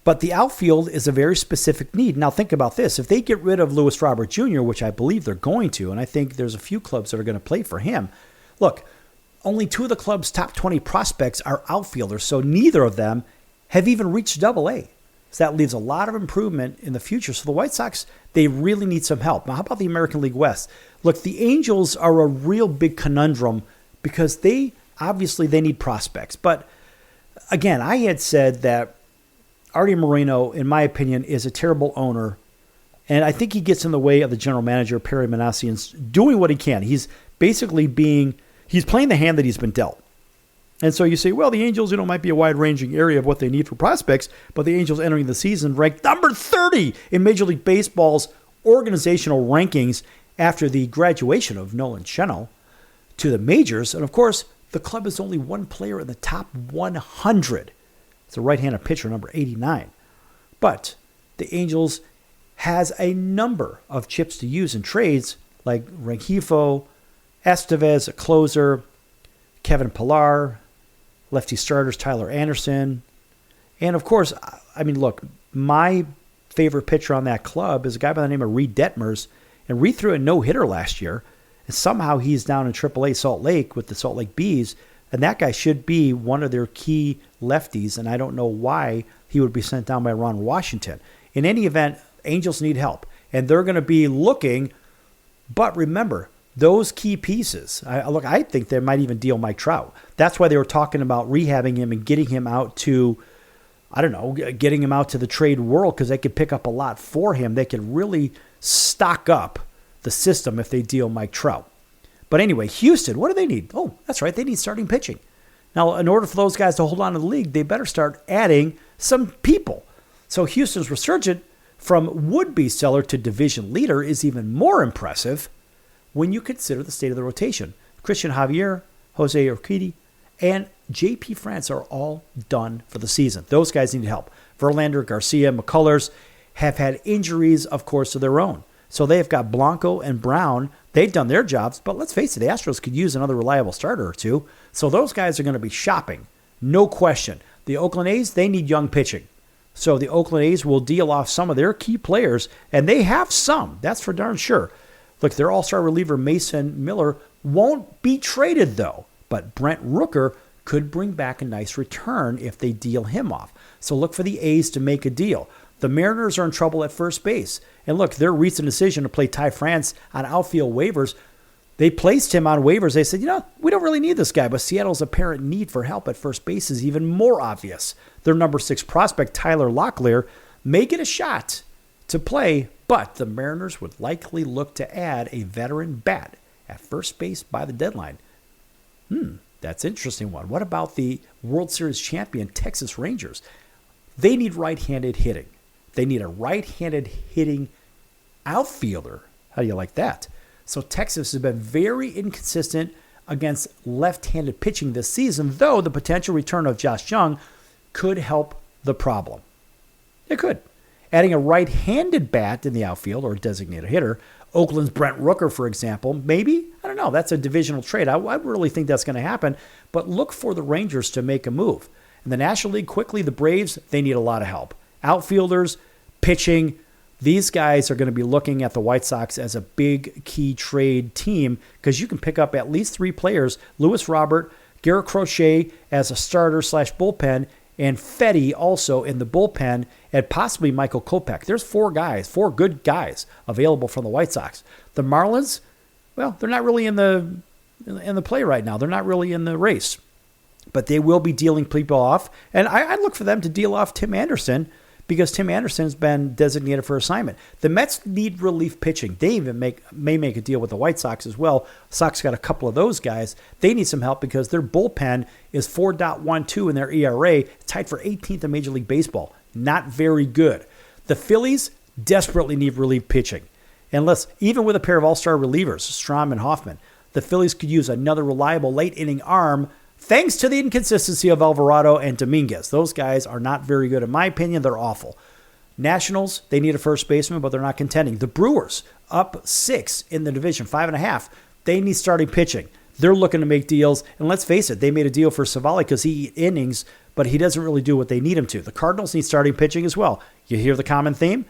But the outfield is a very specific need. Now think about this. If they get rid of Luis Robert Jr., which I believe they're going to, and I think there's a few clubs that are going to play for him. Look, only 2 of the club's top 20 prospects are outfielders, so neither of them have even reached Double-A. So that leaves a lot of improvement in the future. So the White Sox, they really need some help. Now, how about the American League West? Look, the Angels are a real big conundrum because they need prospects. But again, I had said that Artie Moreno, in my opinion, is a terrible owner. And I think he gets in the way of the general manager, Perry Manassian's doing what he can. He's basically he's playing the hand that he's been dealt. And so you say, well, the Angels, might be a wide-ranging area of what they need for prospects, but the Angels entering the season ranked number 30 in Major League Baseball's organizational rankings after the graduation of Nolan Chennel to the majors. And, of course, the club has only one player in the top 100. It's a right-handed pitcher, number 89. But the Angels has a number of chips to use in trades, like Rengifo, Estevez, a closer, Kevin Pillar, lefty starters Tyler Anderson. And, of course, I mean, look, my favorite pitcher on that club is a guy by the name of Reed Detmers. And Reed threw a no-hitter last year. And somehow he's down in AAA Salt Lake with the Salt Lake Bees. And that guy should be one of their key lefties. And I don't know why he would be sent down by Ron Washington. In any event, Angels need help. And they're going to be looking. But remember, those key pieces, I think they might even deal Mike Trout. That's why they were talking about rehabbing him and getting him out to, getting him out to the trade world because they could pick up a lot for him. They could really stock up the system if they deal Mike Trout. But anyway, Houston, what do they need? Oh, that's right, they need starting pitching. Now, in order for those guys to hold on to the league, they better start adding some people. So Houston's resurgence from would-be seller to division leader is even more impressive when you consider the state of the rotation. Christian Javier, Jose Urquidy, and J.P. France are all done for the season. Those guys need help. Verlander, Garcia, McCullers have had injuries, of course, of their own. So they've got Blanco and Brown. They've done their jobs, but let's face it, the Astros could use another reliable starter or two. So those guys are going to be shopping, no question. The Oakland A's, they need young pitching. So the Oakland A's will deal off some of their key players, and they have some. That's for darn sure. Look, their all-star reliever Mason Miller won't be traded, though. But Brent Rooker could bring back a nice return if they deal him off. So look for the A's to make a deal. The Mariners are in trouble at first base. And look, their recent decision to play Ty France on outfield waivers, they placed him on waivers. They said, we don't really need this guy, but Seattle's apparent need for help at first base is even more obvious. Their number 6 prospect, Tyler Locklear, may get a shot to play, but the Mariners would likely look to add a veteran bat at first base by the deadline. That's an interesting one. What about the World Series champion Texas Rangers? They need right-handed hitting. They need a right-handed hitting outfielder. How do you like that? So Texas has been very inconsistent against left-handed pitching this season, though the potential return of Josh Jung could help the problem. It could. Adding a right-handed bat in the outfield or a designated hitter, Oakland's Brent Rooker, for example, maybe? I don't know. That's a divisional trade. I really think that's going to happen. But look for the Rangers to make a move. In the National League, quickly, the Braves, they need a lot of help. Outfielders, pitching, these guys are going to be looking at the White Sox as a big key trade team because you can pick up at least 3 players, Lewis Robert, Garrett Crochet as a starter/bullpen, and Fetty also in the bullpen, and possibly Michael Kopech. There's 4 good guys available from the White Sox. The Marlins, well, they're not really in the play right now. They're not really in the race. But they will be dealing people off. And I look for them to deal off Tim Anderson because Tim Anderson has been designated for assignment. The Mets need relief pitching. They even may make a deal with the White Sox as well. Sox got a couple of those guys. They need some help because their bullpen is 4.12 in their ERA, tied for 18th in Major League Baseball. Not very good. The Phillies desperately need relief pitching. And even with a pair of all-star relievers, Strahm and Hoffman, the Phillies could use another reliable late-inning arm thanks to the inconsistency of Alvarado and Dominguez. Those guys are not very good. In my opinion, they're awful. Nationals, they need a first baseman, but they're not contending. The Brewers, up 6 in the division, 5.5. They need starting pitching. They're looking to make deals. And let's face it, they made a deal for Savali because he eats innings, but he doesn't really do what they need him to. The Cardinals need starting pitching as well. You hear the common theme?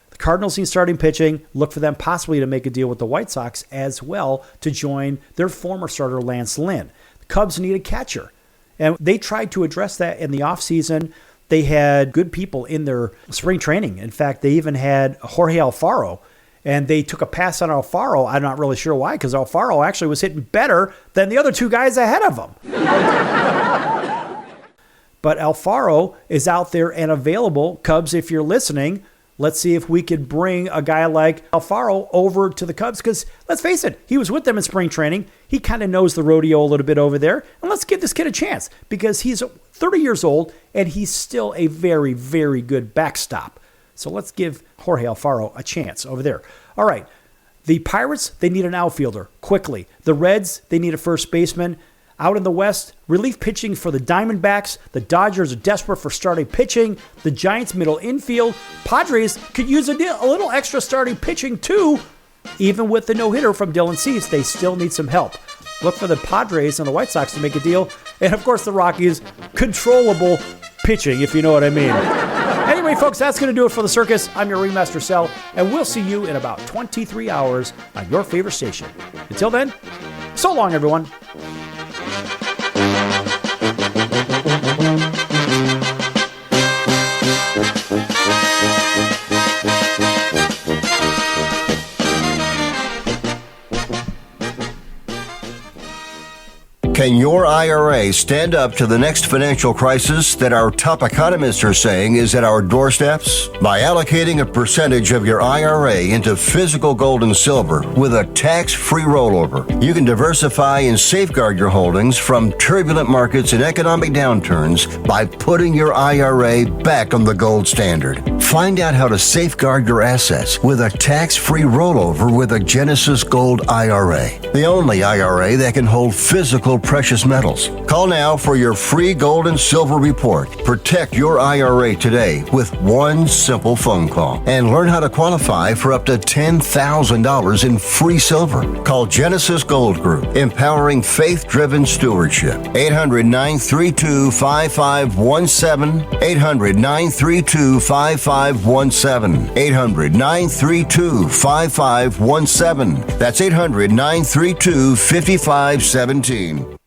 The Cardinals need starting pitching. Look for them possibly to make a deal with the White Sox as well to join their former starter, Lance Lynn. Cubs need a catcher. And they tried to address that in the offseason. They had good people in their spring training. In fact, they even had Jorge Alfaro. And they took a pass on Alfaro. I'm not really sure why, because Alfaro actually was hitting better than the other 2 guys ahead of him. But Alfaro is out there and available. Cubs, if you're listening, let's see if we could bring a guy like Alfaro over to the Cubs because, let's face it, he was with them in spring training. He kind of knows the rodeo a little bit over there. And let's give this kid a chance because he's 30 years old and he's still a very, very good backstop. So let's give Jorge Alfaro a chance over there. All right, the Pirates, they need an outfielder quickly. The Reds, they need a first baseman. Out in the West, relief pitching for the Diamondbacks. The Dodgers are desperate for starting pitching. The Giants, middle infield. Padres could use a little extra starting pitching too. Even with the no-hitter from Dylan Cease, they still need some help. Look for the Padres and the White Sox to make a deal. And, of course, the Rockies, controllable pitching, if you know what I mean. Anyway, folks, that's going to do it for the circus. I'm your Ringmaster Sal, and we'll see you in about 23 hours on your favorite station. Until then, so long, everyone. Can your IRA stand up to the next financial crisis that our top economists are saying is at our doorsteps? By allocating a percentage of your IRA into physical gold and silver with a tax-free rollover, you can diversify and safeguard your holdings from turbulent markets and economic downturns by putting your IRA back on the gold standard. Find out how to safeguard your assets with a tax-free rollover with a Genesis Gold IRA, the only IRA that can hold physical precious metals. Call now for your free gold and silver report. Protect your IRA today with one simple phone call and learn how to qualify for up to $10,000 in free silver. Call Genesis Gold Group, empowering faith-driven stewardship. 800-932-5517. 800-932-5517. 800-932-5517. That's 800-932-5517.